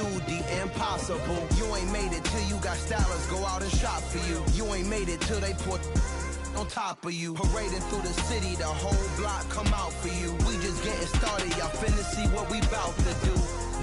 do the impossible. You ain't made it till you got stylists go out and shop for you. You ain't made it till they put on top of you. Parading through the city, the whole block come out for you. We just getting started, y'all finna see what we bout to do.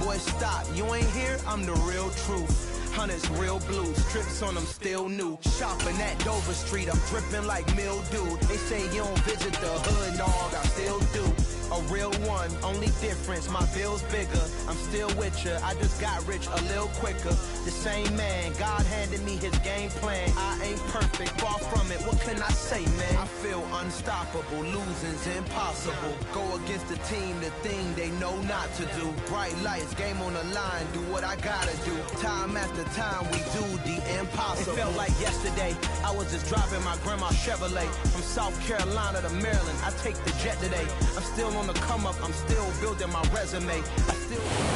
Boy, stop, you ain't here, I'm the real truth. Hunters, real blue, strips on them still new. Shopping at Dover Street, I'm dripping like mildew. They say you don't visit the hood, dog, I still do. A real one, only difference, my bill's bigger. I'm still with ya, I just got rich a little quicker. The same man, God handed me his game plan. I ain't perfect, far from it, what can I say, man? I feel unstoppable, losing's impossible. Go against the team, the thing they know not to do. Bright lights, game on the line, do what I gotta do. Time after time, we do the impossible. It felt like yesterday, I was just driving my grandma's Chevrolet. From South Carolina to Maryland, I take the jet today. I'm still on the come up, I'm still building my resume.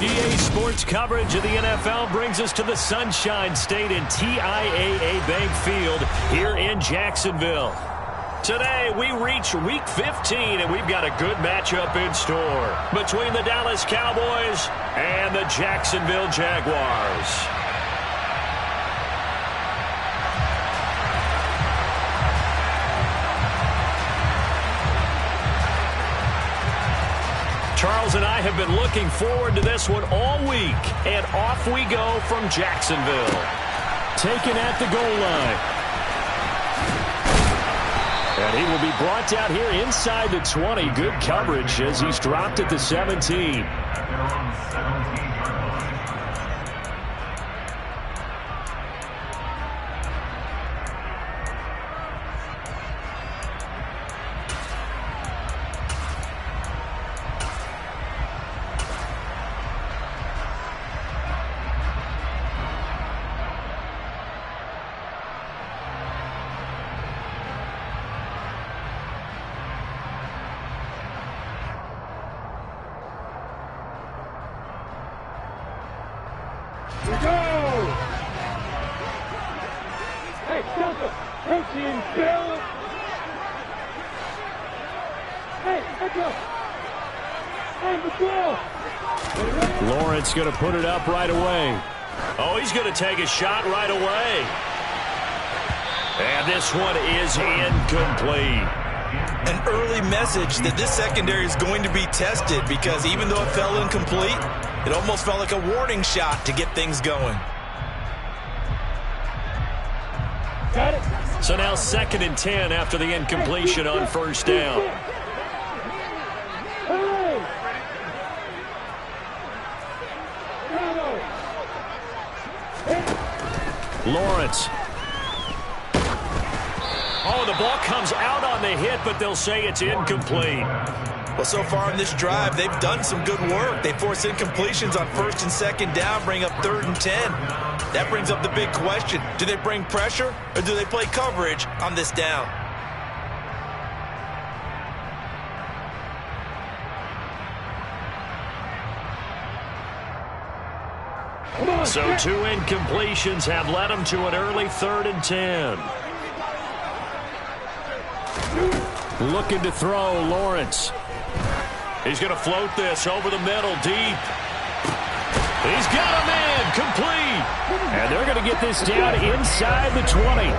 EA Sports coverage of the NFL brings us to the Sunshine State and TIAA Bank Field here in Jacksonville. Today we reach Week 15 and we've got a good matchup in store between the Dallas Cowboys and the Jacksonville Jaguars. Charles and I have been looking forward to this one all week, and off we go from Jacksonville. Taken at the goal line. And he will be brought down here inside the 20. Good coverage as he's dropped at the 17. Lawrence going to put it up right away. Oh, he's going to take a shot right away. And this one is incomplete. An early message that this secondary is going to be tested because even though it fell incomplete, it almost felt like a warning shot to get things going. Got it. So now 2nd and 10 after the incompletion on first down. Lawrence. Oh, the ball comes out on the hit, but they'll say it's incomplete. Well, so far in this drive, they've done some good work. They force incompletions on 1st and 2nd down, bring up 3rd and 10. That brings up the big question. Do they bring pressure or do they play coverage on this down? So 2 incompletions have led them to an early 3rd and 10. Looking to throw, Lawrence. He's going to float this over the middle, deep. He's got a man, complete. And they're going to get this down inside the 20.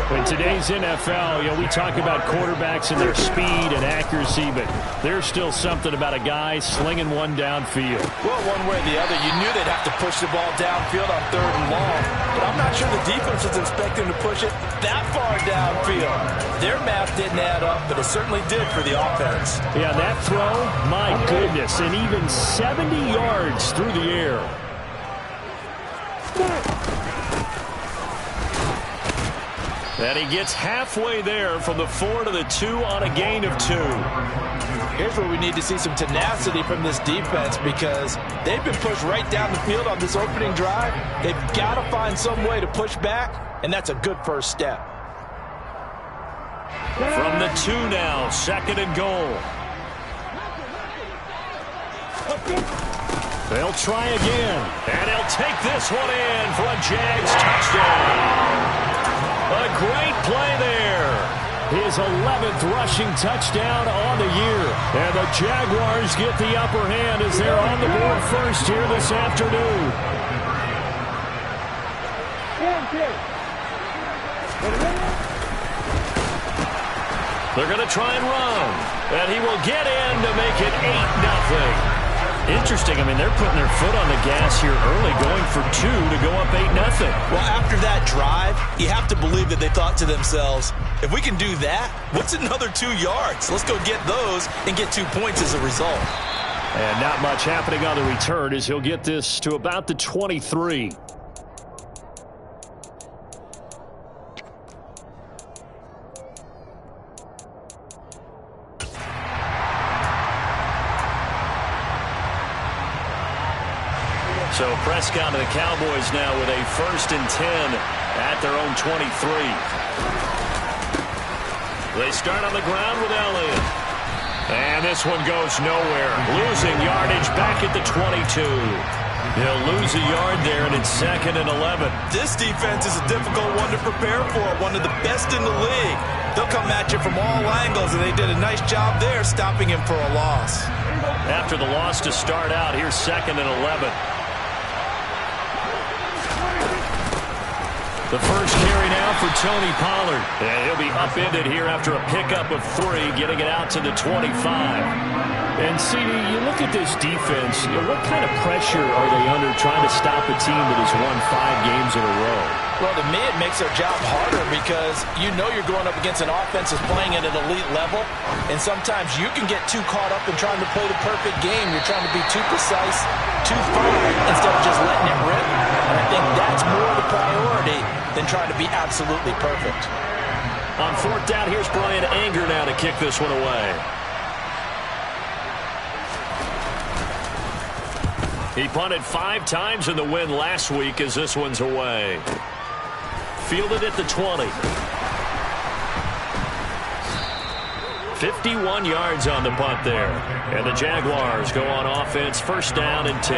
In today's NFL, we talk about quarterbacks and their speed and accuracy, but there's still something about a guy slinging one downfield. Well, one way or the other, you knew they'd have to push the ball downfield on 3rd and long, but I'm not sure the defense was expecting to push it that far downfield. Their math didn't add up, but it certainly did for the offense. Yeah, that throw, my goodness, and even 70 yards through the air. And he gets halfway there from the 4 to the 2 on a gain of 2. Here's where we need to see some tenacity from this defense because they've been pushed right down the field on this opening drive. They've got to find some way to push back, and that's a good first step. From the 2 now, 2nd and goal. They'll try again, and he'll take this one in for a Jags touchdown. A great play there. his 11th rushing touchdown on the year. And the Jaguars get the upper hand as they're on the board first here this afternoon. They're going to try and run. And he will get in to make it 8-0. Interesting. I mean, they're putting their foot on the gas here early, going for 2 to go up 8-0. Well, after that drive, you have to believe that they thought to themselves, if we can do that, what's another 2 yards? Let's go get those and get 2 points as a result. And not much happening on the return as he'll get this to about the 23. So Prescott and the Cowboys now with a 1st and 10 at their own 23. They start on the ground with Elliott. And this one goes nowhere. Losing yardage back at the 22. He'll lose a yard there, and it's 2nd and 11. This defense is a difficult one to prepare for, one of the best in the league. They'll come at you from all angles, and they did a nice job there stopping him for a loss. After the loss to start out, here's 2nd and 11. The first carry now for Tony Pollard. And he'll be upended here after a pickup of 3, getting it out to the 25. And, CD, you look at this defense, what kind of pressure are they under trying to stop a team that has won 5 games in a row? Well, to me, it makes their job harder because you know you're going up against an offense that's playing at an elite level, and sometimes you can get too caught up in trying to play the perfect game. You're trying to be too precise, too fine, instead of just letting it rip. And I think that's more the priority than trying to be absolutely perfect. On 4th down, here's Brian Anger now to kick this one away. He punted 5 times in the win last week as this one's away. Fielded at the 20. 51 yards on the punt there. And the Jaguars go on offense, 1st down and 10.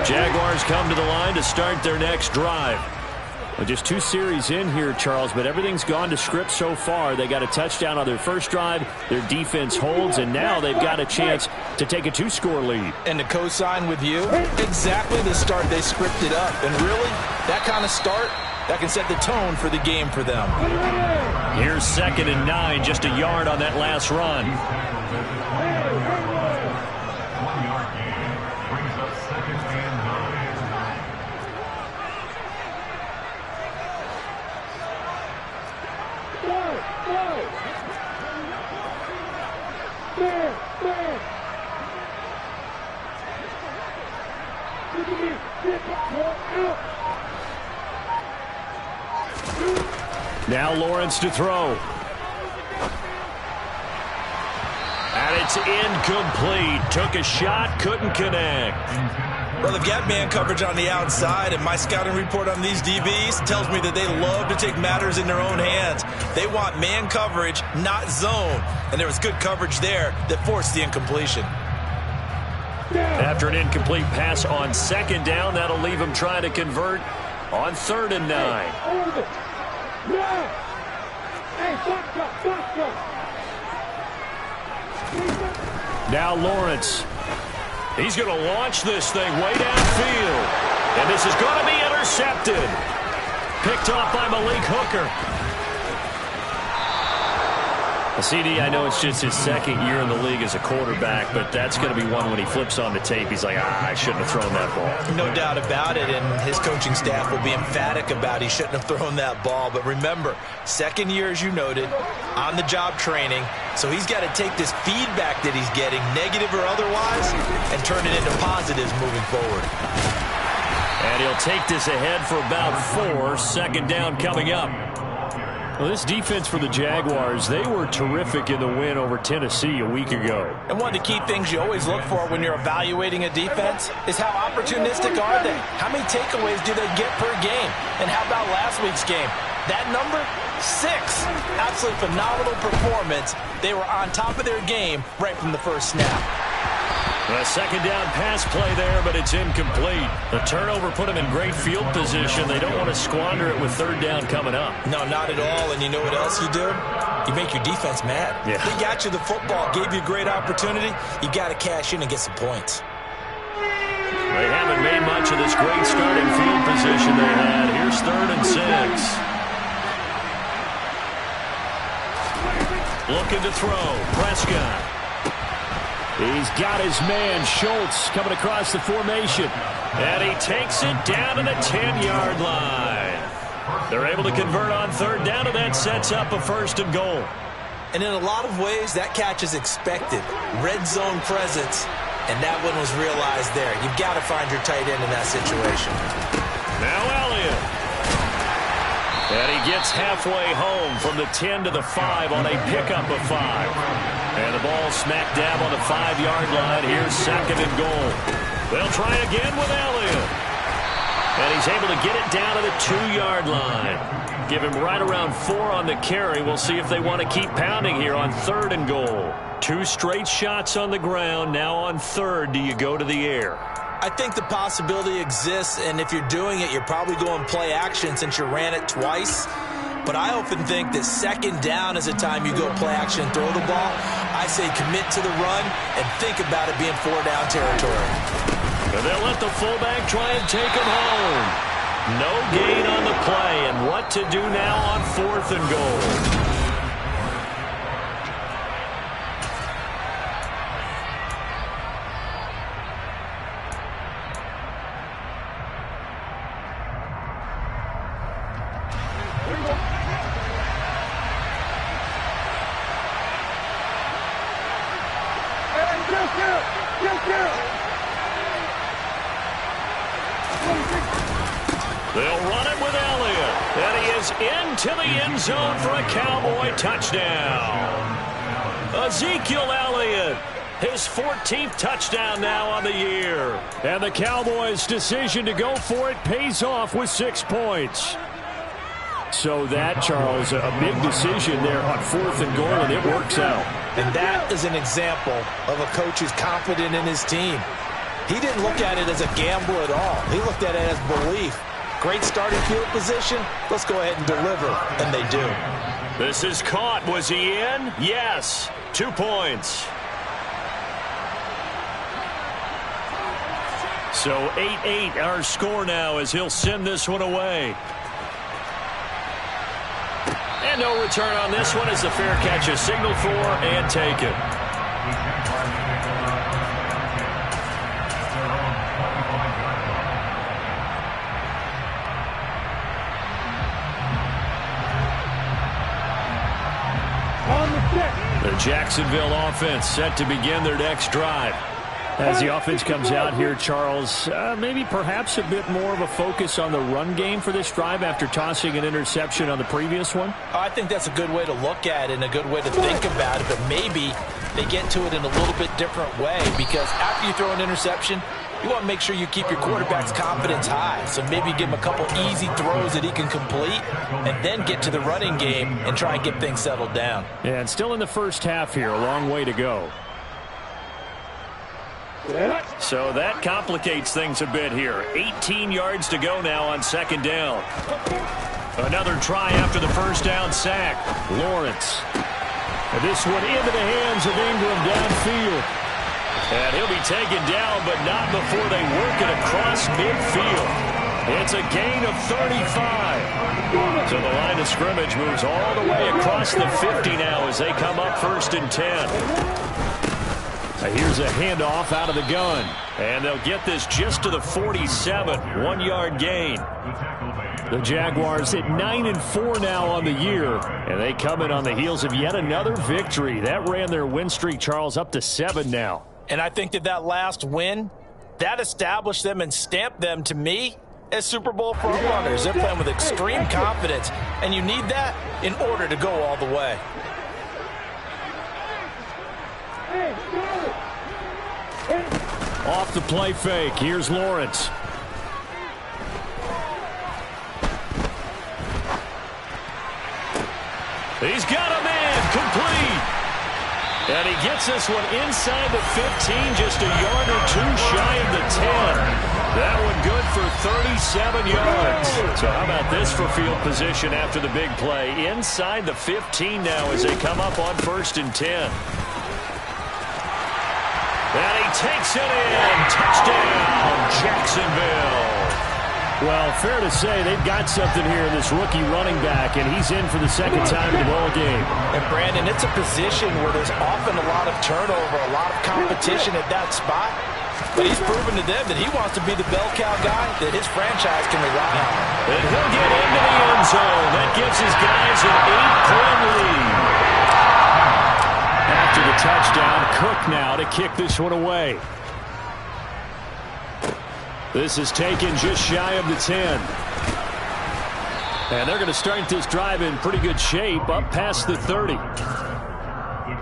Jaguars come to the line to start their next drive. Well, just 2 series in here, Charles, but everything's gone to script so far. They got a touchdown on their first drive. Their defense holds, and now they've got a chance to take a 2-score lead. And to co-sign with you, exactly the start they scripted up. And really, that kind of start, that can set the tone for the game for them. Here's 2nd and 9, just a yard on that last run. Now Lawrence to throw. And it's incomplete. Took a shot, couldn't connect. Well, they've got man coverage on the outside, and my scouting report on these DBs tells me that they love to take matters in their own hands. They want man coverage, not zone. And there was good coverage there that forced the incompletion. After an incomplete pass on 2nd down, that'll leave him trying to convert on 3rd and 9. Now Lawrence. He's going to launch this thing way downfield. And this is going to be intercepted. Picked off by Malik Hooker. CD, I know it's just his 2nd year in the league as a quarterback, but that's going to be one when he flips on the tape. He's like, I shouldn't have thrown that ball. No doubt about it, and his coaching staff will be emphatic about he shouldn't have thrown that ball. But remember, 2nd year, as you noted, on-the-job training, so he's got to take this feedback that he's getting, negative or otherwise, and turn it into positives moving forward. And he'll take this ahead for about 4. 2nd down coming up. Well, this defense for the Jaguars, they were terrific in the win over Tennessee a week ago. And one of the key things you always look for when you're evaluating a defense is how opportunistic are they? How many takeaways do they get per game? And how about last week's game? That number, 6. Absolutely phenomenal performance. They were on top of their game right from the first snap. A second down pass play there, but it's incomplete. The turnover put them in great field position. They don't want to squander it with third down coming up. No, not at all. And you know what else you do? You make your defense mad. Yeah. They got you the football, gave you a great opportunity. You got to cash in and get some points. They haven't made much of this great starting field position they had. Here's 3rd and 6. Looking to throw. Prescott. He's got his man, Schultz, coming across the formation. And he takes it down to the 10-yard line. They're able to convert on third down, and that sets up a 1st and goal. And in a lot of ways, that catch is expected. Red zone presence, and that one was realized there. You've got to find your tight end in that situation. Now Elliott. And he gets halfway home from the 10 to the 5 on a pickup of 5. And the ball smack dab on the 5-yard line. Here's 2nd and goal. They'll try again with Elliott. And he's able to get it down to the 2-yard line. Give him right around 4 on the carry. We'll see if they want to keep pounding here on 3rd and goal. 2 straight shots on the ground. Now on 3rd, do you go to the air? I think the possibility exists, and if you're doing it, you're probably going play action since you ran it twice. But I often think that 2nd down is a time you go play action and throw the ball. I say commit to the run and think about it being 4-down territory. And they'll let the fullback try and take him home. No gain on the play, and what to do now on 4th and goal. They'll run it with Elliott. And he is into the end zone for a Cowboy touchdown. Ezekiel Elliott, his 14th touchdown now on the year. And the Cowboys' decision to go for it pays off with 6 points. So that, Charles, a big decision there on 4th and goal, and it works out. And that is an example of a coach who's confident in his team. He didn't look at it as a gamble at all. He looked at it as belief. Great starting field position. Let's go ahead and deliver. And they do. This is caught. Was he in? Yes. 2 points. So 8-8 our score now as he'll send this one away. And no return on this one as the fair catch is signaled for and taken. The Jacksonville offense set to begin their next drive. As the offense comes out here, Charles, maybe perhaps a bit more of a focus on the run game for this drive after tossing an interception on the previous one? I think that's a good way to look at it and a good way to think about it, but maybe they get to it in a little bit different way because after you throw an interception, you want to make sure you keep your quarterback's confidence high. So maybe give him a couple easy throws that he can complete and then get to the running game and try and get things settled down. Yeah, and still in the first half here, a long way to go. So that complicates things a bit here. 18 yards to go now on 2nd down. Another try after the first down sack. Lawrence. And this one into the hands of Ingram downfield. And he'll be taken down, but not before they work it across midfield. It's a gain of 35. So the line of scrimmage moves all the way across the 50 now as they come up 1st and 10. Here's a handoff out of the gun. And they'll get this just to the 47. 1-yard gain. The Jaguars at 9-4 now on the year. And they come in on the heels of yet another victory. That ran their win streak, Charles, up to 7 now. And I think that last win, that established them and stamped them, to me, as Super Bowl front runners. They're playing with extreme confidence. And you need that in order to go all the way. Off the play fake. Here's Lawrence. He's got a man complete. And he gets this one inside the 15, just a yard or two shy of the 10. That one good for 37 yards. So how about this for field position after the big play? Inside the 15 now as they come up on 1st and 10. And he takes it in. Touchdown, Jacksonville. Well, fair to say they've got something here in this rookie running back, and he's in for the second time in the ball game. And, Brandon, it's a position where there's often a lot of turnover, a lot of competition at that spot. But he's proven to them that he wants to be the bell cow guy that his franchise can rely on. And he'll get into the end zone. That gives his guys an 8-point lead. After the touchdown, Cook now to kick this one away. This is taken just shy of the 10. And they're going to start this drive in pretty good shape, up past the 30. The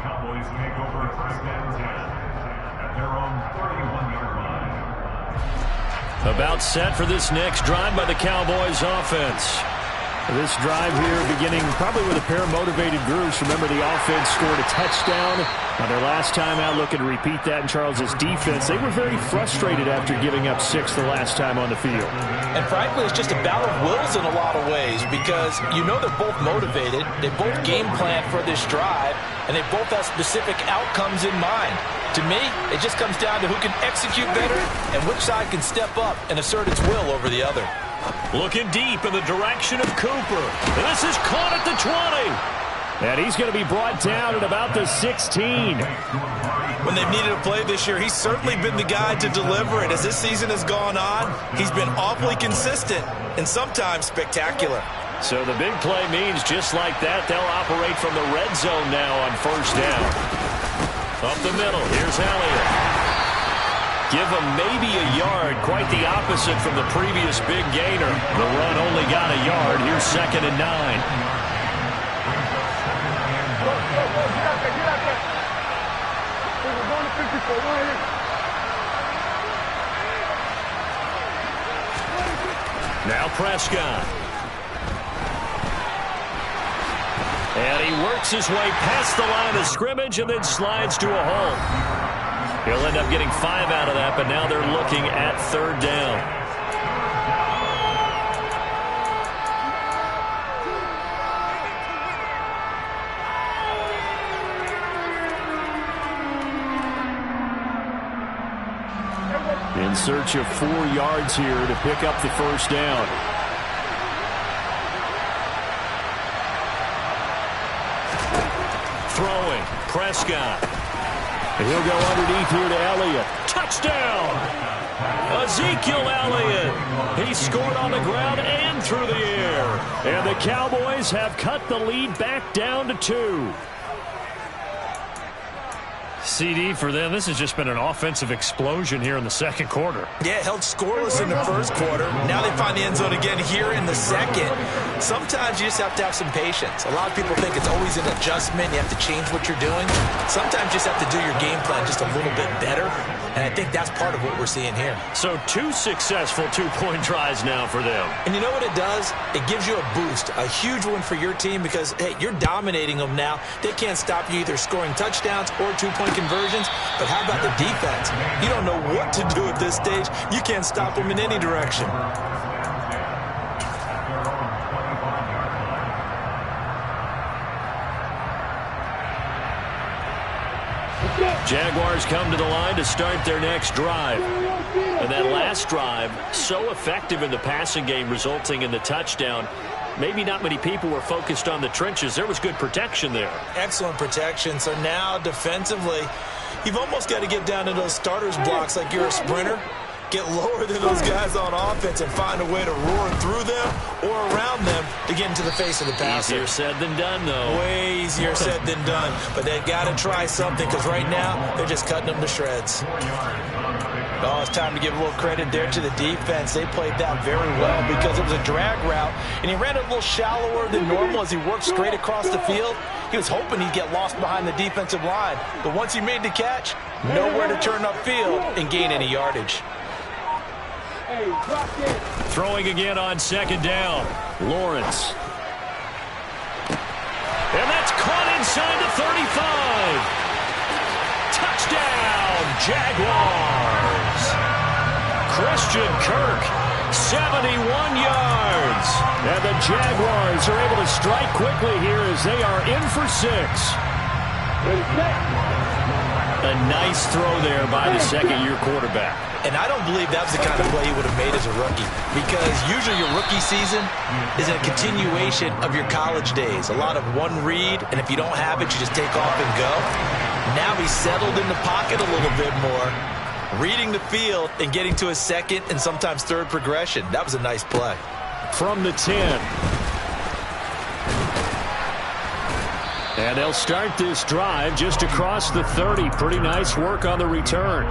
Cowboys make over 1st and 10 at their own 31-yard line. About set for this next drive by the Cowboys offense. This drive here beginning probably with a pair of motivated groups. Remember, the offense scored a touchdown on their last time out, looking to repeat that in Charles's defense. They were very frustrated after giving up 6 the last time on the field. And frankly, it's just a battle of wills in a lot of ways because you know they're both motivated. They both game plan for this drive, and they both have specific outcomes in mind. To me, it just comes down to who can execute better and which side can step up and assert its will over the other. Looking deep in the direction of Cooper. This is caught at the 20. And he's going to be brought down at about the 16. When they've needed a play this year, he's certainly been the guy to deliver it. As this season has gone on, he's been awfully consistent and sometimes spectacular. So the big play means just like that, they'll operate from the red zone now on 1st down. Up the middle, here's Elliott. Give him maybe a yard, quite the opposite from the previous big gainer. The run only got a yard. Here's 2nd and 9. Now Prescott. And he works his way past the line of scrimmage and then slides to a hole. He'll end up getting 5 out of that, but now they're looking at 3rd down. In search of 4 yards here to pick up the 1st down. Throwing, Prescott. And he'll go underneath here to Elliott. Touchdown! Ezekiel Elliott. He scored on the ground and through the air. And the Cowboys have cut the lead back down to 2. CD for them, this has just been an offensive explosion here in the 2nd quarter. Yeah, held scoreless in the 1st quarter. Now they find the end zone again here in the 2nd. Sometimes you just have to have some patience. A lot of people think it's always an adjustment. You have to change what you're doing. Sometimes you just have to do your game plan just a little bit better. And I think that's part of what we're seeing here. So 2 successful 2-point tries now for them. And you know what it does? It gives you a boost, a huge one for your team because, hey, you're dominating them now. They can't stop you either scoring touchdowns or 2-point conversions. But how about the defense? You don't know what to do at this stage. You can't stop them in any direction. Jaguars come to the line to start their next drive. And that last drive, so effective in the passing game, resulting in the touchdown. Maybe not many people were focused on the trenches. There was good protection there. Excellent protection. So now defensively, you've almost got to get down to those starters blocks like you're a sprinter. Get lower than those guys on offense and find a way to roar through them or around them to get into the face of the passer. Easier said than done, though. Way easier said than done. But they've got to try something because right now they're just cutting them to shreds. Oh, it's time to give a little credit there to the defense. They played that very well because it was a drag route, and he ran it a little shallower than normal as he worked straight across the field. He was hoping he'd get lost behind the defensive line. But once he made the catch, nowhere to turn upfield and gain any yardage. Throwing again on 2nd down. Lawrence. And that's caught inside the 35. Jaguars. Christian Kirk, 71 yards. And the Jaguars are able to strike quickly here as they are in for 6. A nice throw there by the second-year quarterback. And I don't believe that was the kind of play he would have made as a rookie, because usually your rookie season is a continuation of your college days. A lot of one read, and if you don't have it, you just take off and go. Now he's settled in the pocket a little bit more, reading the field and getting to a second and sometimes third progression. That was a nice play. From the 10. And they'll start this drive just across the 30. Pretty nice work on the return.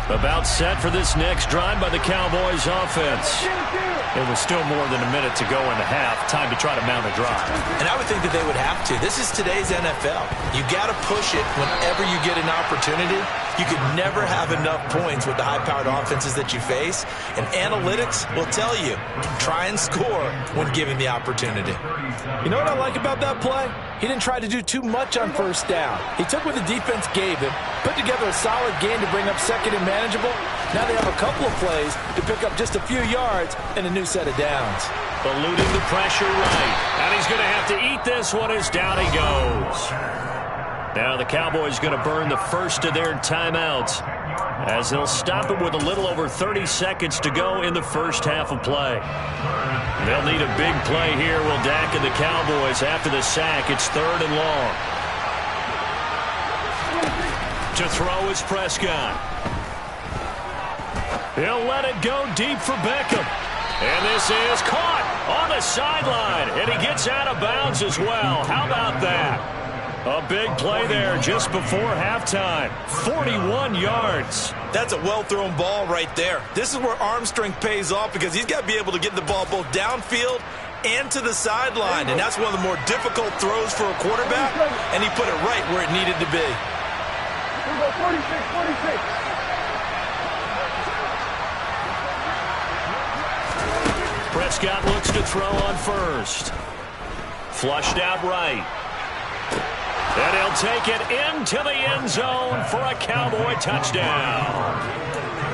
About set for this next drive by the Cowboys offense. It was still more than a minute to go in the half. Time to try to mount a drive. And I would think that they would have to. This is today's NFL. You got to push it whenever you get an opportunity. You could never have enough points with the high-powered offenses that you face. And analytics will tell you, try and score when given the opportunity. You know what I like about that play? He didn't try to do too much on first down. He took what the defense gave him, put together a solid game to bring up second and manageable. Now they have a couple of plays to pick up just a few yards and a new set of downs. Eluding the pressure right. And he's going to have to eat this one as down he goes. Now the Cowboys going to burn the first of their timeouts as they'll stop it with a little over 30 seconds to go in the first half of play. They'll need a big play here, will Dak and the Cowboys after the sack. It's 3rd and long. To throw is Prescott. He'll let it go deep for Beckham. And this is caught on the sideline. And he gets out of bounds as well. How about that? A big play there just before halftime. 41 yards. That's a well-thrown ball right there. This is where arm strength pays off, because he's got to be able to get the ball both downfield and to the sideline. And that's one of the more difficult throws for a quarterback. And he put it right where it needed to be. 46. Prescott looks to throw on first. Flushed out right. And he'll take it into the end zone for a Cowboy touchdown.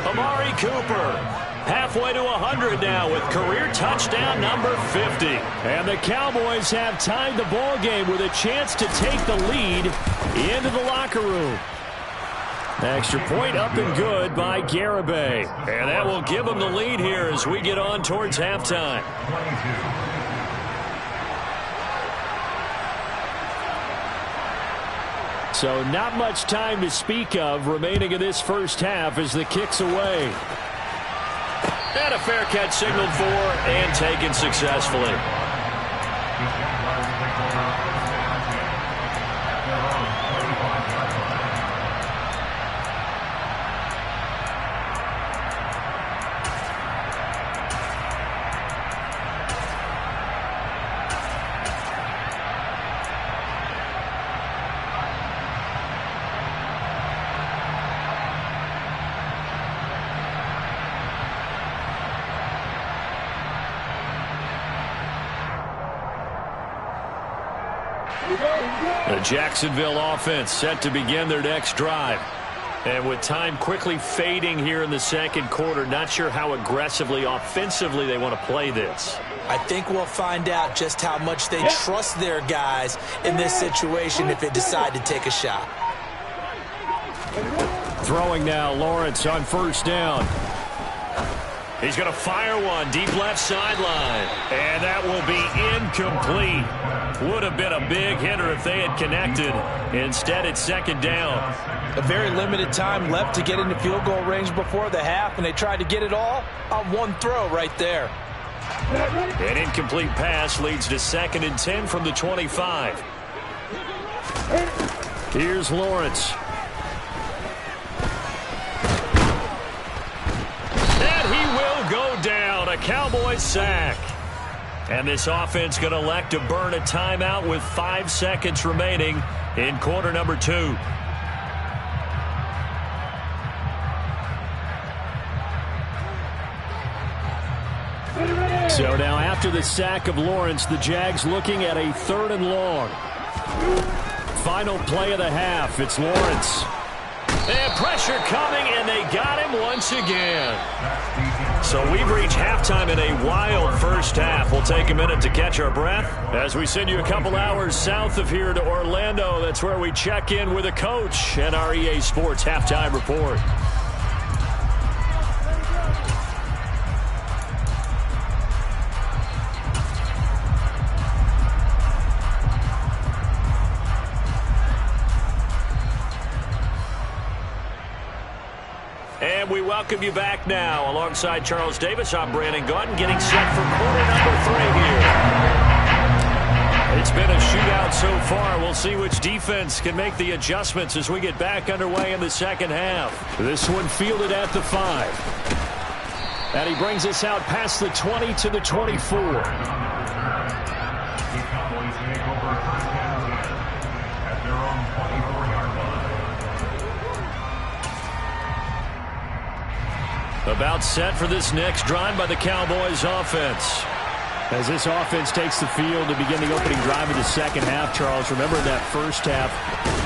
Amari Cooper halfway to 100 now with career touchdown number 50. And the Cowboys have tied the ball game with a chance to take the lead into the locker room. Extra point up and good by Garibay. And that will give them the lead here as we get on towards halftime. So not much time to speak of remaining in this first half as the kick's away. And a fair catch signaled for and taken successfully. The Jacksonville offense set to begin their next drive. And with time quickly fading here in the second quarter, not sure how aggressively, offensively they want to play this. I think we'll find out just how much they trust their guys in this situation if they decide to take a shot. Throwing now, Lawrence on first down. He's going to fire one deep left sideline. And that will be incomplete. Would have been a big hitter if they had connected. Instead, it's second down. A very limited time left to get into field goal range before the half, and they tried to get it all on one throw right there. An incomplete pass leads to 2nd and 10 from the 25. Here's Lawrence. And he will go down. A Cowboys sack. And this offense going to elect to burn a timeout with 5 seconds remaining in quarter number 2. So now after the sack of Lawrence, the Jags looking at a 3rd and long. Final play of the half. It's Lawrence. And pressure coming, and they got him once again. So we've reached halftime in a wild first half. We'll take a minute to catch our breath as we send you a couple hours south of here to Orlando. That's where we check in with a coach and our EA Sports halftime report. And we welcome you back now. Alongside Charles Davis, I'm Brandon Gaudin, getting set for quarter number 3 here. It's been a shootout so far. We'll see which defense can make the adjustments as we get back underway in the second half. This one fielded at the 5. And he brings us out past the 20 to the 24. The Cowboys make over first down at their own 24-yard line. About set for this next drive by the Cowboys offense. As this offense takes the field to begin the opening drive of the second half, Charles, remember that first half,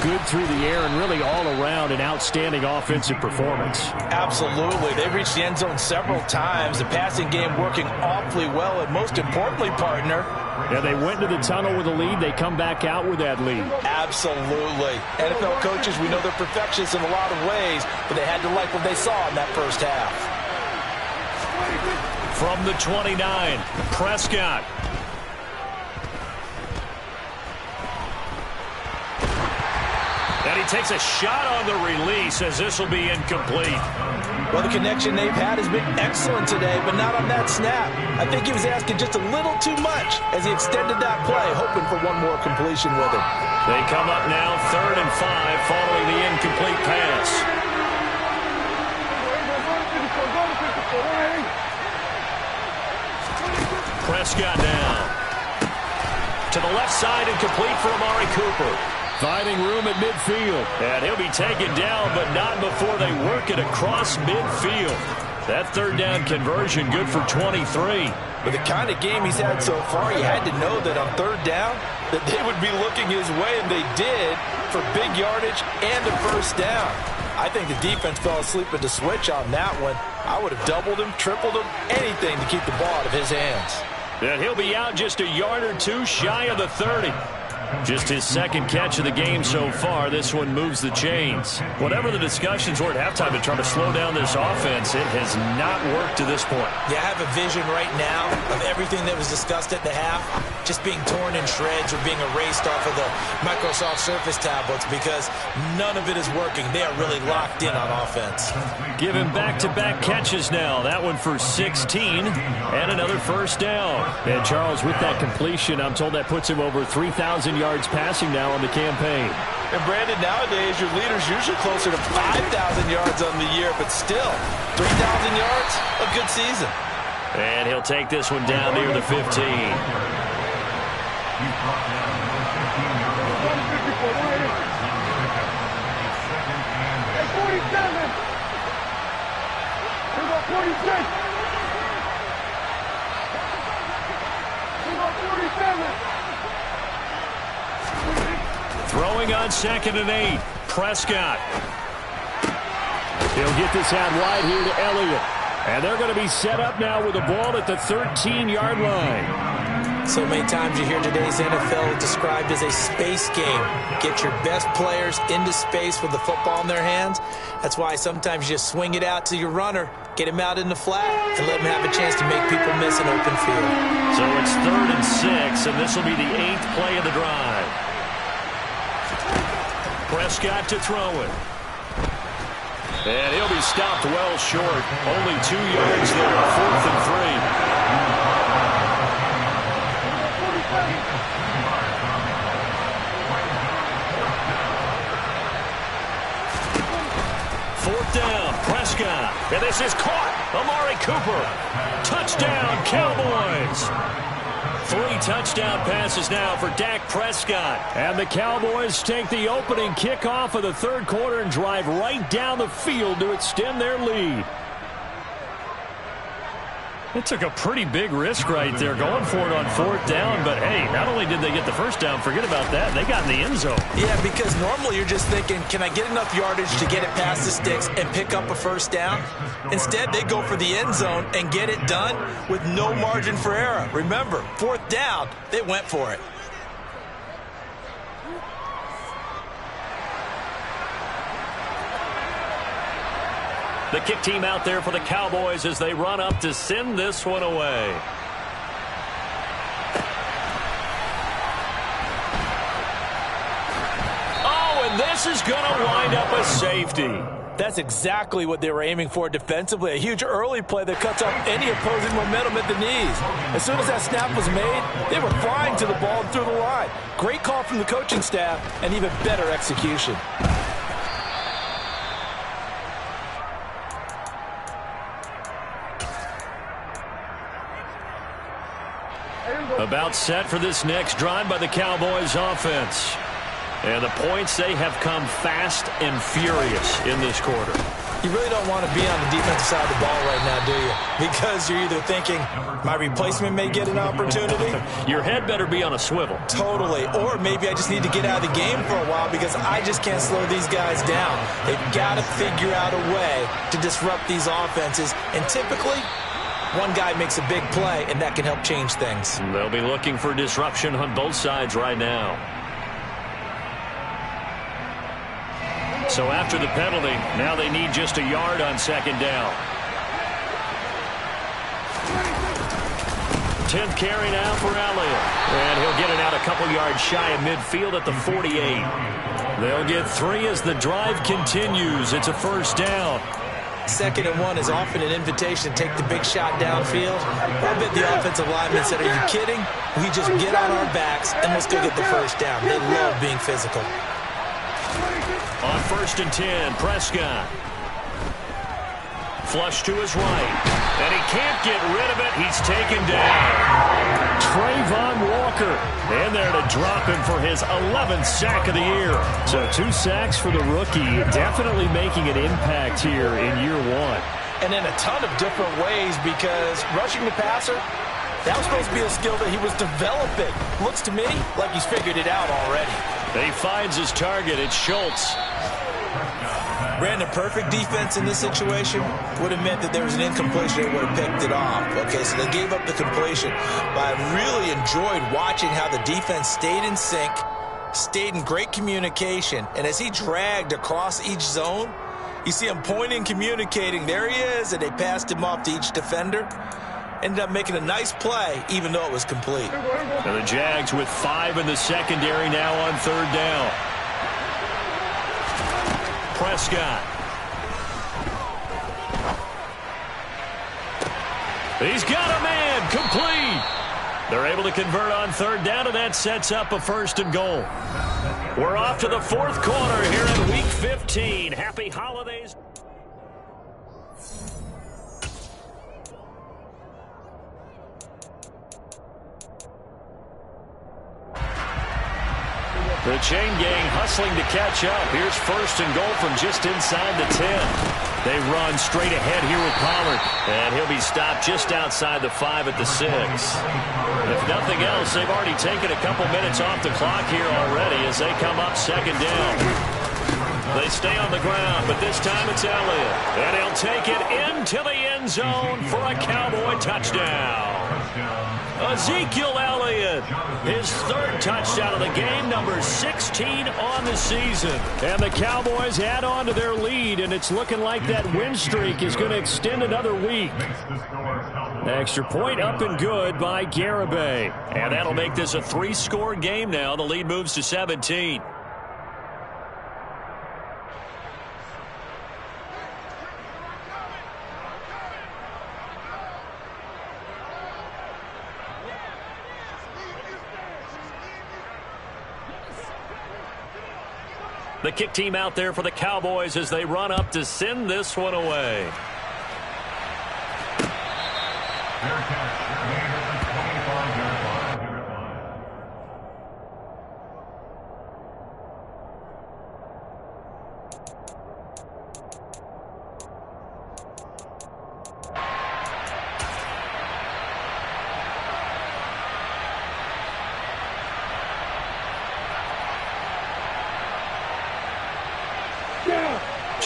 good through the air and really all around an outstanding offensive performance. Absolutely. They've reached the end zone several times. The passing game working awfully well, and most importantly, partner, yeah, they went to the tunnel with a lead. They come back out with that lead. Absolutely. NFL coaches, we know they're perfectionists in a lot of ways, but they had to like what they saw in that first half. From the 29, Prescott. And he takes a shot on the release as this will be incomplete. Well, the connection they've had has been excellent today, but not on that snap. I think he was asking just a little too much as he extended that play, hoping for one more completion with it. They come up now 3rd and 5 following the incomplete pass. Prescott now. To the left side and complete for Amari Cooper. Finding room at midfield. And he'll be taken down, but not before they work it across midfield. That 3rd down conversion good for 23. With the kind of game he's had so far, you had to know that on 3rd down that they would be looking his way, and they did, for big yardage and a first down. I think the defense fell asleep at the switch on that one. I would have doubled him, tripled him, anything to keep the ball out of his hands. And he'll be out just a yard or two shy of the 30. Just his 2nd catch of the game so far. This one moves the chains. Whatever the discussions were at halftime to try to slow down this offense, it has not worked to this point. Yeah, I have a vision right now of everything that was discussed at the half just being torn in shreds or being erased off of the Microsoft Surface tablets because none of it is working. They are really locked in on offense. Give him back-to-back catches now. That one for 16 and another first down. And Charles, with that completion, I'm told that puts him over 3,000 yards passing now on the campaign. And Brandon, nowadays your leader's usually closer to 5,000 yards on the year, but still 3,000 yards, a good season. And he'll take this one down near the 15. Throwing on 2nd and 8. Prescott. He'll get this out wide here to Elliott. And they're going to be set up now with the ball at the 13-yard line. So many times you hear today's NFL described as a space game. Get your best players into space with the football in their hands. That's why sometimes you just swing it out to your runner, get him out in the flat, and let him have a chance to make people miss an open field. So it's 3rd and 6, and this will be the 8th play of the drive. Prescott to throw it. And he'll be stopped well short. Only 2 yards there, 4th and 3. Fourth down, Prescott. And this is caught. Amari Cooper. Touchdown, Cowboys. 3 touchdown passes now for Dak Prescott. And the Cowboys take the opening kickoff of the 3rd quarter and drive right down the field to extend their lead. It took a pretty big risk right there going for it on 4th down, but hey, not only did they get the first down, forget about that, they got in the end zone. Yeah, because normally you're just thinking, can I get enough yardage to get it past the sticks and pick up a first down? Instead, they go for the end zone and get it done with no margin for error. Remember, 4th down, they went for it. The kick team out there for the Cowboys as they run up to send this one away. Oh, and this is going to wind up a safety. That's exactly what they were aiming for defensively. A huge early play that cuts off any opposing momentum at the knees. As soon as that snap was made, they were flying to the ball and through the line. Great call from the coaching staff and even better execution. About set for this next drive by the Cowboys offense. And the points, they have come fast and furious in this quarter. You really don't want to be on the defensive side of the ball right now, do you? Because you're either thinking, my replacement may get an opportunity. Your head better be on a swivel. Totally. Or maybe I just need to get out of the game for a while because I just can't slow these guys down. They've got to figure out a way to disrupt these offenses. And typically, one guy makes a big play, and that can help change things. They'll be looking for disruption on both sides right now. So after the penalty, now they need just a yard on 2nd down. 10th carry now for Elliott. And he'll get it out a couple yards shy of midfield at the 48. They'll get 3 as the drive continues. It's a first down. 2nd and 1 is often an invitation to take the big shot downfield. I bet the offensive lineman said, are you kidding? We just get on our backs and let's go get the first down. They love being physical. On 1st and 10, Prescott. Flush to his right. And he can't get rid of it. He's taken down. Trayvon Walker in there to drop him for his 11th sack of the year. So 2 sacks for the rookie, definitely making an impact here in year 1. And in a ton of different ways because rushing the passer, that was supposed to be a skill that he was developing. Looks to me like he's figured it out already. He finds his target. It's Schultz. Brandon, perfect defense in this situation would have meant that there was an incompletion. They would have picked it off. Okay, so they gave up the completion. But I really enjoyed watching how the defense stayed in sync, stayed in great communication. And as he dragged across each zone, you see him pointing, communicating. There he is, and they passed him off to each defender. Ended up making a nice play, even though it was complete. And the Jags with 5 in the secondary now on 3rd down. Prescott. He's got a man, complete. They're able to convert on 3rd down, and that sets up a 1st and goal. We're off to the 4th quarter here in Week 15. Happy holidays. The chain gang hustling to catch up. Here's 1st and goal from just inside the 10. They run straight ahead here with Pollard. And he'll be stopped just outside the 5 at the 6. If nothing else, they've already taken a couple minutes off the clock here already as they come up 2nd down. They stay on the ground, but this time it's Elliott. And he'll take it into the end zone for a Cowboy touchdown. Ezekiel Elliott, his 3rd touchdown of the game, number 16 on the season. And the Cowboys add on to their lead, and it's looking like that win streak is going to extend another week. Extra point up and good by Garibay. And that'll make this a 3-score game now. The lead moves to 17. The kick team out there for the Cowboys as they run up to send this one away.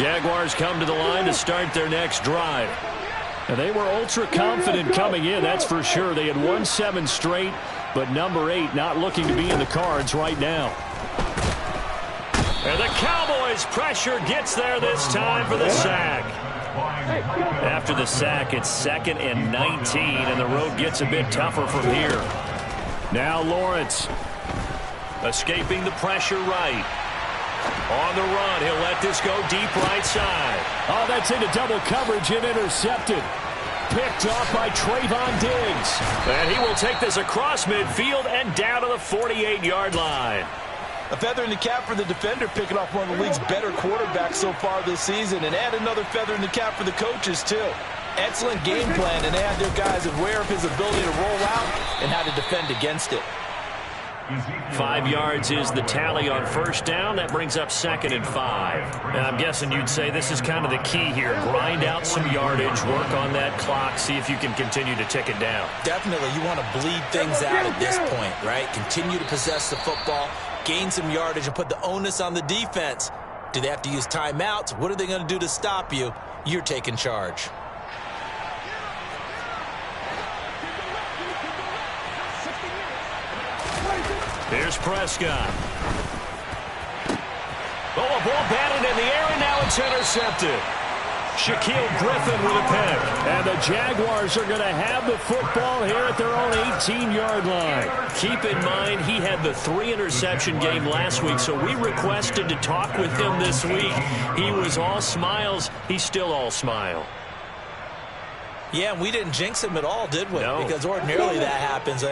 Jaguars come to the line to start their next drive. And they were ultra confident coming in, that's for sure. They had won 7 straight, but number 8 not looking to be in the cards right now. And the Cowboys' pressure gets there this time for the sack. After the sack, it's 2nd and 19, and the road gets a bit tougher from here. Now Lawrence escaping the pressure right. On the run, he'll let this go deep right side. Oh, that's into double coverage and intercepted. Picked off by Trayvon Diggs. And he will take this across midfield and down to the 48-yard line. A feather in the cap for the defender, picking off one of the league's better quarterbacks so far this season, and add another feather in the cap for the coaches, too. Excellent game plan, and they had their guys aware of his ability to roll out and how to defend against it. 5 yards is the tally on first down. That brings up 2nd and 5. And I'm guessing you'd say this is kind of the key here. Grind out some yardage, work on that clock, see if you can continue to tick it down. Definitely, you want to bleed things out at this point, right? Continue to possess the football, gain some yardage, and put the onus on the defense. Do they have to use timeouts? What are they going to do to stop you? You're taking charge. Here's Prescott. Oh, a ball batted in the air, and now it's intercepted. Shaquille Griffin with a pick. And the Jaguars are going to have the football here at their own 18-yard line. Keep in mind, he had the 3-interception game last week, so we requested to talk with him this week. He was all smiles. He's still all smile. Yeah, and we didn't jinx him at all, did we? No. Because ordinarily that happens.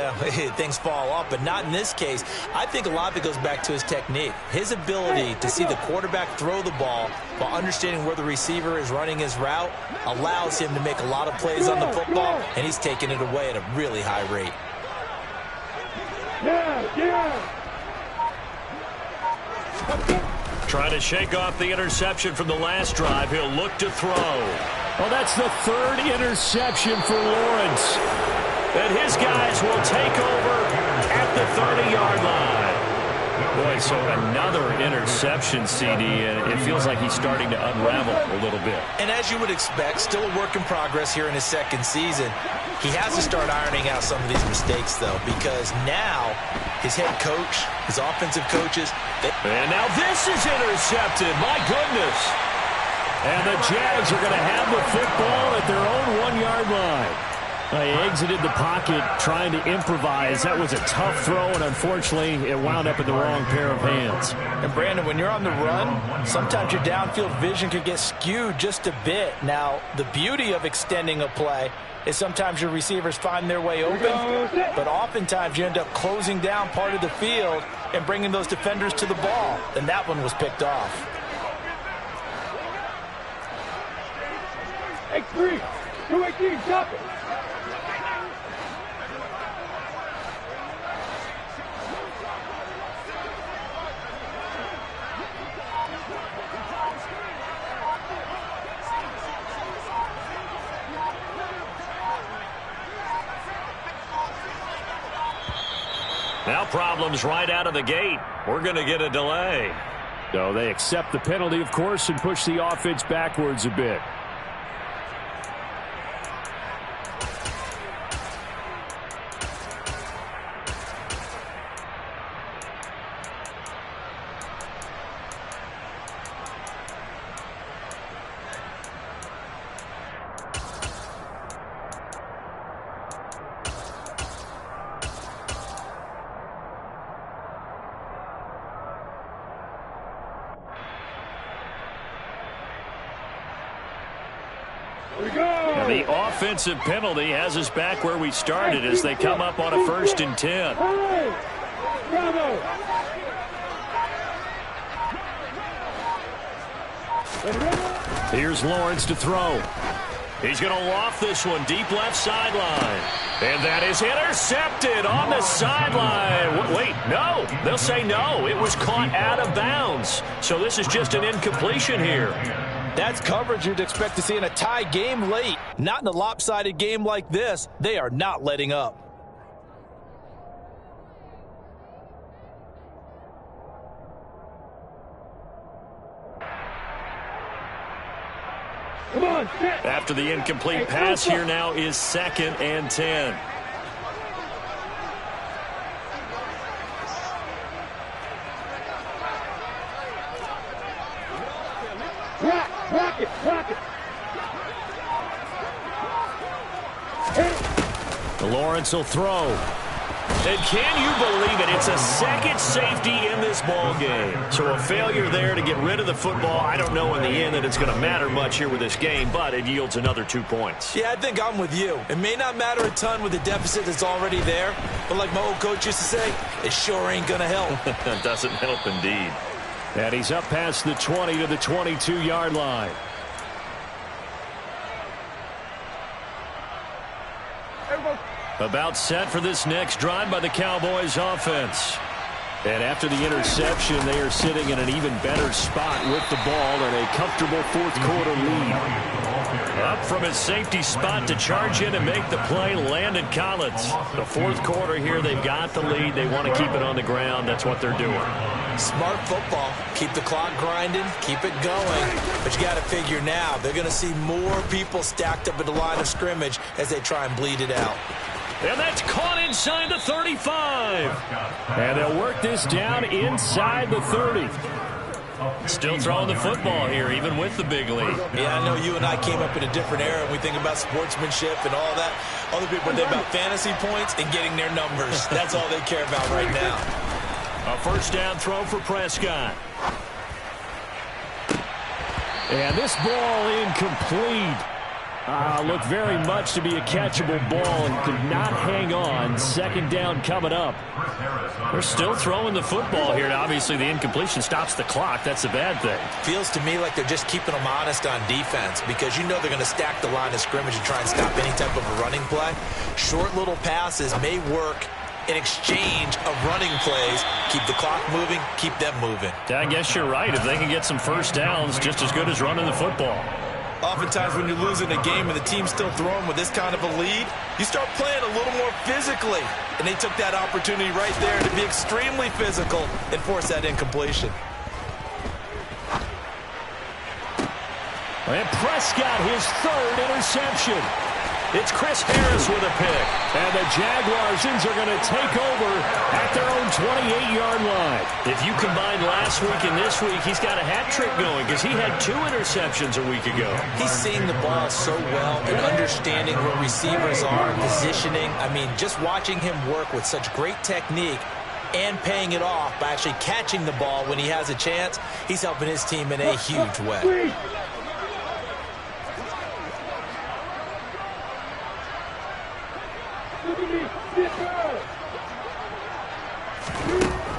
Things fall off, but not in this case. I think a lot of it goes back to his technique. His ability to see the quarterback throw the ball while understanding where the receiver is running his route allows him to make a lot of plays on the football, and he's taking it away at a really high rate. Trying to shake off the interception from the last drive. He'll look to throw. Well, that's the 3rd interception for Lawrence. And his guys will take over at the 30-yard line. Boy, so another interception, CD, and it feels like he's starting to unravel a little bit. And as you would expect, still a work in progress here in his 2nd season. He has to start ironing out some of these mistakes, though, because now his head coach, his offensive coaches. And now this is intercepted. My goodness. And the Jags are going to have the football at their own 1-yard line. They exited the pocket trying to improvise. That was a tough throw, and unfortunately, it wound up in the wrong pair of hands. And, Brandon, when you're on the run, sometimes your downfield vision can get skewed just a bit. Now, the beauty of extending a play is sometimes your receivers find their way open, but oftentimes you end up closing down part of the field and bringing those defenders to the ball. And that one was picked off. X3, 218, stop it. Now problems right out of the gate. We're going to get a delay. So they accept the penalty, of course, and push the offense backwards a bit. And the offensive penalty has us back where we started as they come up on a 1st and 10. Here's Lawrence to throw. He's going to loft this one deep left sideline. And that is intercepted on the sideline. Wait, no. They'll say no. It was caught out of bounds. So this is just an incompletion here. That's coverage you'd expect to see in a tie game late. Not in a lopsided game like this. They are not letting up. After the incomplete pass, here now is 2nd and 10. Rock it. Lawrence will throw. And can you believe it? It's a second safety in this ball game. So a failure there to get rid of the football. I don't know in the end that it's going to matter much here with this game, but it yields another 2 points. Yeah, I think I'm with you. It may not matter a ton with the deficit that's already there, but like my old coach used to say, it sure ain't going to help. It doesn't help indeed. And he's up past the 20 to the 22-yard line. About set for this next drive by the Cowboys offense. And after the interception, they are sitting in an even better spot with the ball and a comfortable fourth-quarter lead. Up from his safety spot to charge in and make the play, Landon Collins. The fourth quarter here, they've got the lead. They want to keep it on the ground. That's what they're doing. Smart football. Keep the clock grinding. Keep it going. But you got to figure now, they're going to see more people stacked up at the line of scrimmage as they try and bleed it out. And that's caught inside the 35. And they'll work this down inside the 30. Still throwing the football here, even with the big lead. Yeah, I know you and I came up in a different era, and we think about sportsmanship and all that. Other people think about fantasy points and getting their numbers. That's all they care about right now. A first down throw for Prescott. And this ball incomplete. Looked very much to be a catchable ball and could not hang on. Second down coming up. They're still throwing the football here. Obviously, the incompletion stops the clock. That's a bad thing. Feels to me like they're just keeping them honest on defense because you know they're going to stack the line of scrimmage and try and stop any type of a running play. Short little passes may work in exchange of running plays. Keep the clock moving, keep them moving. I guess you're right. If they can get some first downs, just as good as running the football. Oftentimes when you're losing a game and the team's still throwing with this kind of a lead, you start playing a little more physically. And they took that opportunity right there to be extremely physical and force that incompletion. And Prescott, his third interception. It's Chris Harris with a pick. And the Jaguarsons are going to take over at their own 28-yard line. If you combine last week and this week, he's got a hat trick going because he had 2 interceptions a week ago. He's seeing the ball so well and understanding where receivers are, positioning. I mean, just watching him work with such great technique and paying it off by actually catching the ball when he has a chance, he's helping his team in a huge way.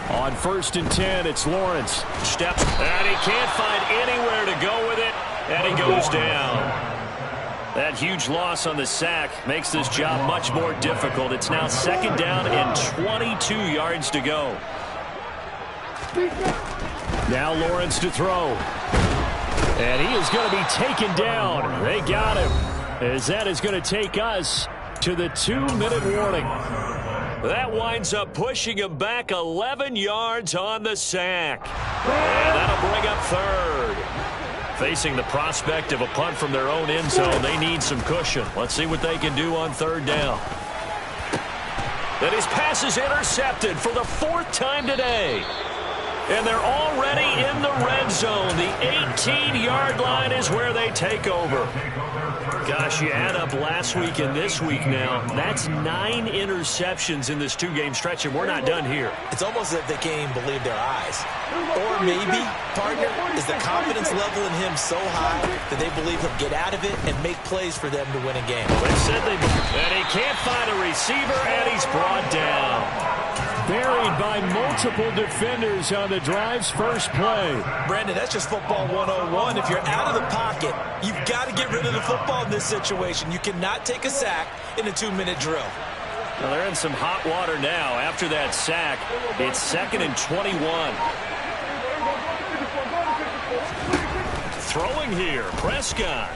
On 1st and 10, it's Lawrence. Steps, and he can't find anywhere to go with it, and he goes down. That huge loss on the sack makes this job much more difficult. It's now 2nd down and 22 yards to go. Now Lawrence to throw. And he is going to be taken down. They got him, as that is going to take us to the 2-minute warning. That winds up pushing him back 11 yards on the sack. And that'll bring up 3rd. Facing the prospect of a punt from their own end zone, they need some cushion. Let's see what they can do on 3rd down. And his pass is intercepted for the 4th time today. And they're already in the red zone. The 18-yard line is where they take over. Gosh, you add up last week and this week now. That's 9 interceptions in this 2-game stretch, and we're not done here. It's almost as if they can't even believe their eyes. Or maybe, partner, is the confidence level in him so high that they believe he'll get out of it and make plays for them to win a game. They said and he can't find a receiver, and he's brought down. Buried by multiple defenders on the drive's first play. Brandon, that's just football 101. If you're out of the pocket, you've got to get rid of the football in this situation. You cannot take a sack in a 2-minute drill. Well, they're in some hot water now. After that sack, it's 2nd and 21. Throwing here, Prescott.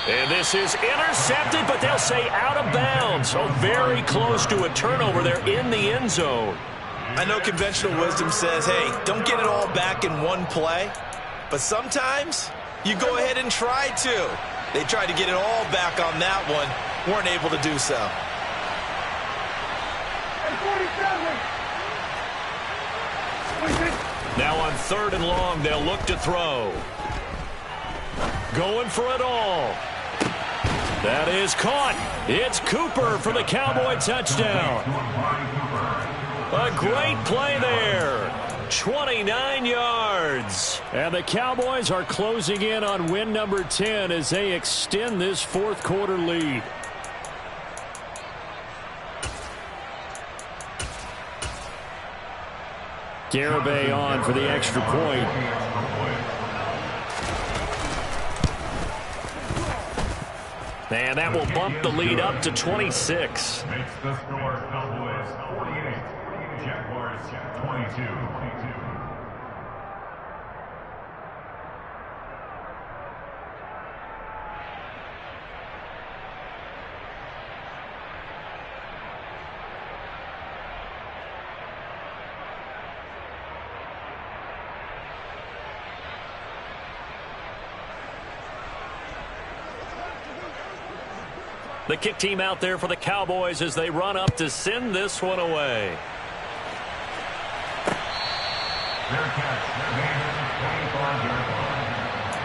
And this is intercepted, but they'll say out of bounds. So very close to a turnover there in the end zone. I know conventional wisdom says, hey, don't get it all back in one play. But sometimes you go ahead and try to. They tried to get it all back on that one. Weren't able to do so. Now on 3rd and long, they'll look to throw. Going for it all. That is caught. It's Cooper for the Cowboy touchdown. A great play there. 29 yards. And the Cowboys are closing in on win number 10 as they extend this 4th quarter lead. Garibay on for the extra point. And that will bump the lead up to 26. Makes the score Cowboys 48, Jaguars 22. The kick team out there for the Cowboys as they run up to send this one away. Their catch, made at the 25-yard line.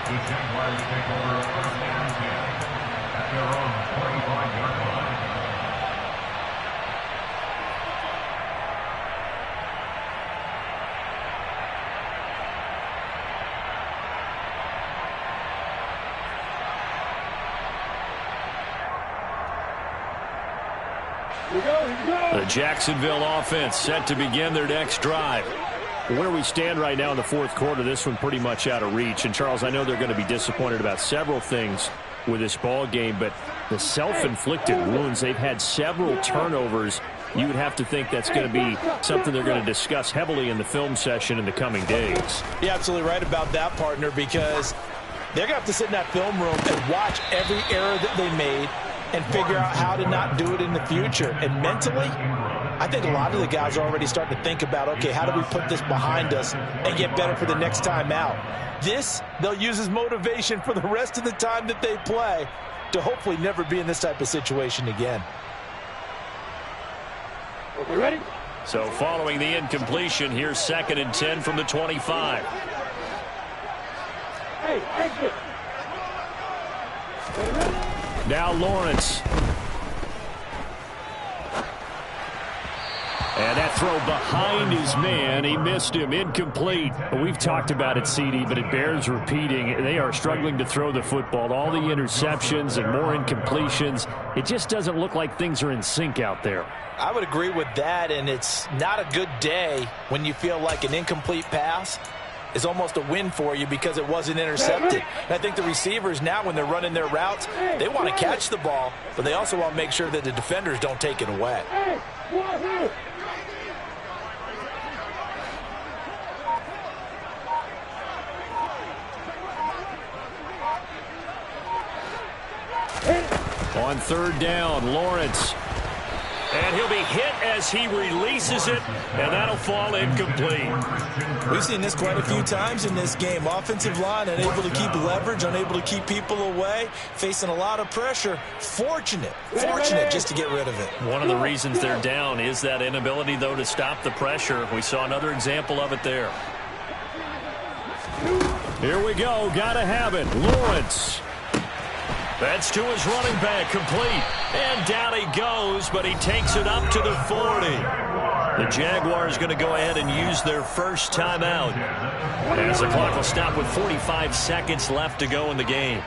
The Jaguars take over 1st and 10 at their own 25-yard line. The Jacksonville offense set to begin their next drive. Where we stand right now in the 4th quarter, this one pretty much out of reach. And, Charles, I know they're going to be disappointed about several things with this ball game, but the self-inflicted wounds, they've had several turnovers. You would have to think that's going to be something they're going to discuss heavily in the film session in the coming days. You're absolutely right about that, partner, because they're going to have to sit in that film room and watch every error that they made and figure out how to not do it in the future. And mentally, I think a lot of the guys are already starting to think about, okay, how do we put this behind us and get better for the next time out? This, they'll use as motivation for the rest of the time that they play to hopefully never be in this type of situation again. Okay, ready? So following the incompletion, here's 2nd and 10 from the 25. Hey, exit. Now Lawrence. And that throw behind his man. He missed him. Incomplete. We've talked about it, CD, but it bears repeating. They are struggling to throw the football. All the interceptions and more incompletions. It just doesn't look like things are in sync out there. I would agree with that, and it's not a good day when you feel like an incomplete pass is almost a win for you because it wasn't intercepted. And I think the receivers now, when they're running their routes, they want to catch the ball, but they also want to make sure that the defenders don't take it away. On 3rd down, Lawrence. And he'll be hit as he releases it, and that'll fall incomplete. We've seen this quite a few times in this game. Offensive line unable to keep leverage, unable to keep people away, facing a lot of pressure. Fortunate just to get rid of it. One of the reasons they're down is that inability, though, to stop the pressure. We saw another example of it there. Here we go. Got to have it. Lawrence. That's to his running back, complete. And down he goes, but he takes it up to the 40. The Jaguars going to go ahead and use their first timeout, as the clock will stop with 45 seconds left to go in the game.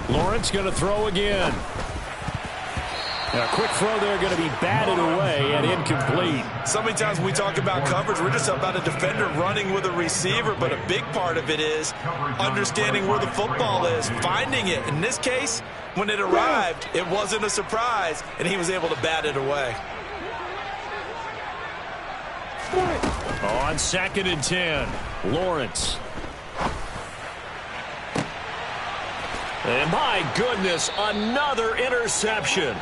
Lawrence going to throw again. And a quick throw there going to be batted away and incomplete. So many times when we talk about coverage, we're just about a defender running with a receiver, but a big part of it is understanding where the football is, finding it. In this case, when it arrived, it wasn't a surprise, and he was able to bat it away. On 2nd and 10, Lawrence. And my goodness, another interception.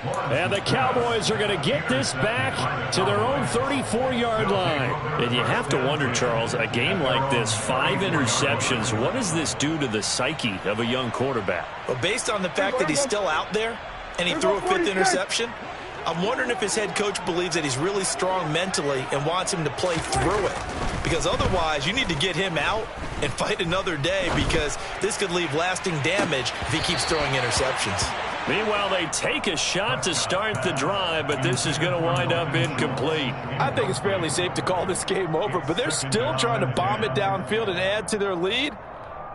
And the Cowboys are going to get this back to their own 34-yard line. And you have to wonder, Charles, a game like this, 5 interceptions, what does this do to the psyche of a young quarterback? Well, based on the fact that he's still out there and he threw a 5th interception, I'm wondering if his head coach believes that he's really strong mentally and wants him to play through it. Because otherwise, you need to get him out and fight another day, because this could leave lasting damage if he keeps throwing interceptions. Meanwhile, they take a shot to start the drive, but this is going to wind up incomplete. I think it's fairly safe to call this game over, but they're still trying to bomb it downfield and add to their lead.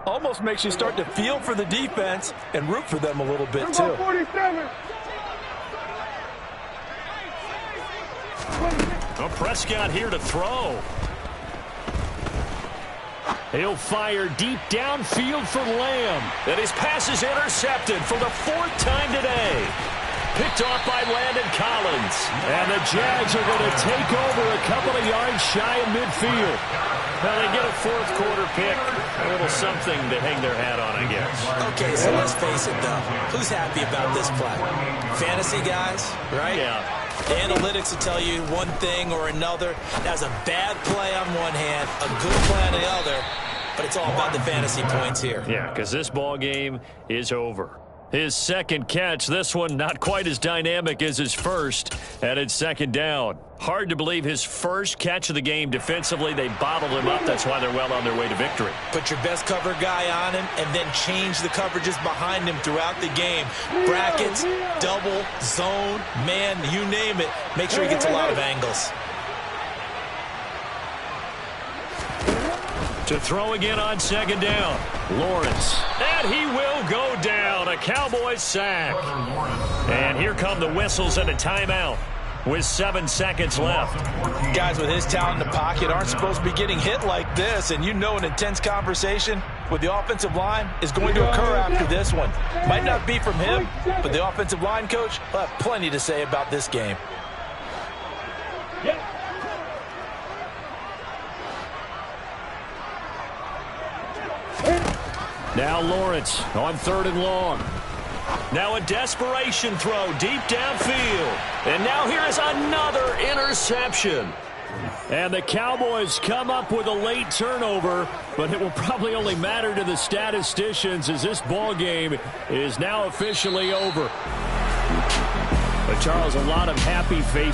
Almost makes you start to feel for the defense and root for them a little bit, too. 47. Well, Prescott here to throw. He'll fire deep downfield for Lamb. And his pass is intercepted for the 4th time today. Picked off by Landon Collins. And the Jags are going to take over a couple of yards shy of midfield. Well, they get a 4th quarter pick. A little something to hang their hat on, I guess. Okay, so let's face it, though. Who's happy about this play? Fantasy guys, right? Yeah. The analytics will tell you one thing or another. That's a bad play on one hand, a good play on the other, but it's all about the fantasy points here. Yeah, because this ball game is over. His 2nd catch, this one not quite as dynamic as his first, and it's 2nd down. Hard to believe his first catch of the game defensively. They bottled him up. That's why they're well on their way to victory. Put your best cover guy on him and then change the coverages behind him throughout the game. Brackets, double, zone, man, you name it. Make sure he gets a lot of angles. To throw again on 2nd down. Lawrence. And he will go down. A Cowboys sack. And here come the whistles and a timeout with 7 seconds left. Guys with his talent in the pocket aren't supposed to be getting hit like this, and you know an intense conversation with the offensive line is going to occur after this one. Might not be from him, but the offensive line coach will have plenty to say about this game. Now Lawrence on 3rd and long. Now a desperation throw deep downfield. And now here is another interception. And the Cowboys come up with a late turnover, but it will probably only matter to the statisticians as this ball game is now officially over. But Charles, a lot of happy faces.